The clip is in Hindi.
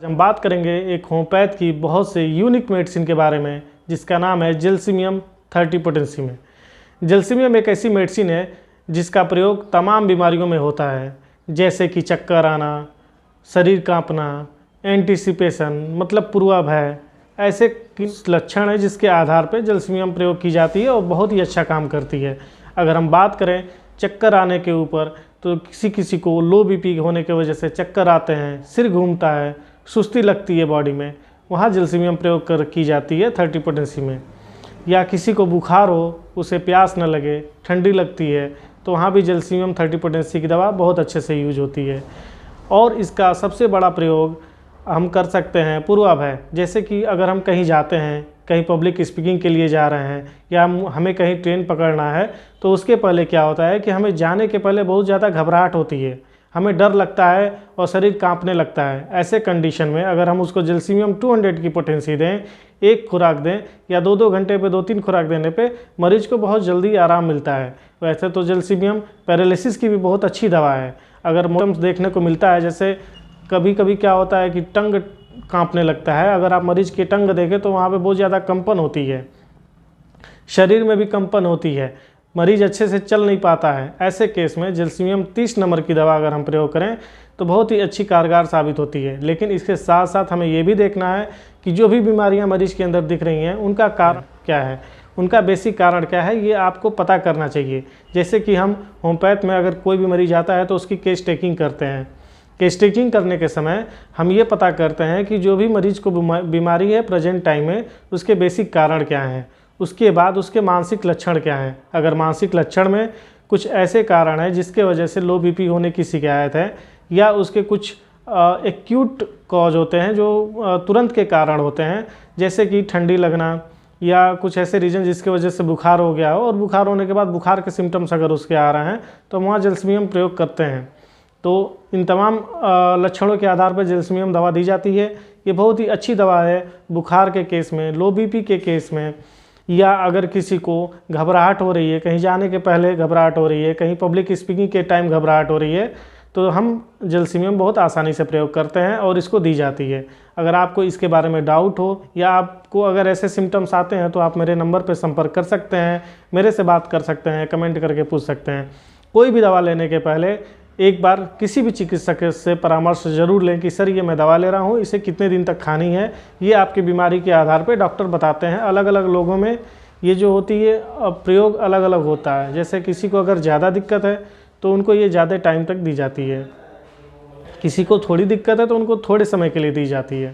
हम बात करेंगे एक होम्योपैथ की बहुत से यूनिक मेडिसिन के बारे में जिसका नाम है जेल्सिमियम 30 पोटेंसी में। जेल्सिमियम एक ऐसी मेडिसिन है जिसका प्रयोग तमाम बीमारियों में होता है, जैसे कि चक्कर आना, शरीर कांपना, एंटीसिपेशन मतलब पूर्वाभय, ऐसे लक्षण है जिसके आधार पर जेल्सिमियम प्रयोग की जाती है और बहुत ही अच्छा काम करती है। अगर हम बात करें चक्कर आने के ऊपर, तो किसी को लो बीपी होने की वजह से चक्कर आते हैं, सिर घूमता है, सुस्ती लगती है बॉडी में, वहाँ जेल्सिमियम प्रयोग की जाती है 30 पोटेंसी में। या किसी को बुखार हो, उसे प्यास न लगे, ठंडी लगती है, तो वहाँ भी जेल्सिमियम 30 पोटेंसी की दवा बहुत अच्छे से यूज होती है। और इसका सबसे बड़ा प्रयोग हम कर सकते हैं पूर्वाभय, जैसे कि अगर हम कहीं जाते हैं, कहीं पब्लिक स्पीकिंग के लिए जा रहे हैं या हमें कहीं ट्रेन पकड़ना है, तो उसके पहले क्या होता है कि हमें जाने के पहले बहुत ज़्यादा घबराहट होती है, हमें डर लगता है और शरीर कांपने लगता है। ऐसे कंडीशन में अगर हम उसको जेल्सिमियम 200 की पोटेंसी दें, एक खुराक दें या 2-2 घंटे पे 2-3 खुराक देने पे मरीज को बहुत जल्दी आराम मिलता है। वैसे तो जेल्सिमियम पैरालिसिस की भी बहुत अच्छी दवा है। अगर सिम्पटम्स देखने को मिलता है, जैसे कभी कभी क्या होता है कि टंग कांपने लगता है, अगर आप मरीज की टंग देखें तो वहाँ पे बहुत ज़्यादा कंपन होती है, शरीर में भी कंपन होती है, मरीज अच्छे से चल नहीं पाता है। ऐसे केस में जेल्सिमियम 30 नंबर की दवा अगर हम प्रयोग करें तो बहुत ही अच्छी कारगर साबित होती है। लेकिन इसके साथ साथ हमें ये भी देखना है कि जो भी बीमारियां मरीज के अंदर दिख रही हैं उनका कारण क्या है, उनका बेसिक कारण क्या है, ये आपको पता करना चाहिए। जैसे कि हम होम्योपैथ में अगर कोई भी मरीज आता है तो उसकी केस टेकिंग करते हैं। केस टेकिंग करने के समय हम ये पता करते हैं कि जो भी मरीज को बीमारी है प्रेजेंट टाइम में, उसके बेसिक कारण क्या हैं, उसके बाद उसके मानसिक लक्षण क्या हैं। अगर मानसिक लक्षण में कुछ ऐसे कारण हैं जिसके वजह से लो बीपी होने की शिकायत है, या उसके कुछ एक्यूट कॉज होते हैं जो तुरंत के कारण होते हैं, जैसे कि ठंडी लगना या कुछ ऐसे रीजन जिसके वजह से बुखार हो गया हो और बुखार होने के बाद बुखार के सिम्टम्स अगर उसके आ रहे हैं तो वहाँ जेल्सिमियम प्रयोग करते हैं। तो इन तमाम लक्षणों के आधार पर जेल्सिमियम दवा दी जाती है। ये बहुत ही अच्छी दवा है बुखार के केस में, लो बीपी के केस में, या अगर किसी को घबराहट हो रही है, कहीं जाने के पहले घबराहट हो रही है, कहीं पब्लिक स्पीकिंग के टाइम घबराहट हो रही है, तो हम जेल्सिमियम बहुत आसानी से प्रयोग करते हैं और इसको दी जाती है। अगर आपको इसके बारे में डाउट हो या आपको अगर ऐसे सिम्टम्स आते हैं तो आप मेरे नंबर पर संपर्क कर सकते हैं, मेरे से बात कर सकते हैं, कमेंट करके पूछ सकते हैं। कोई भी दवा लेने के पहले एक बार किसी भी चिकित्सक से परामर्श जरूर लें कि सर ये मैं दवा ले रहा हूँ, इसे कितने दिन तक खानी है। ये आपकी बीमारी के आधार पर डॉक्टर बताते हैं। अलग अलग लोगों में ये जो होती है प्रयोग अलग अलग होता है। जैसे किसी को अगर ज़्यादा दिक्कत है तो उनको ये ज़्यादा टाइम तक दी जाती है, किसी को थोड़ी दिक्कत है तो उनको थोड़े समय के लिए दी जाती है।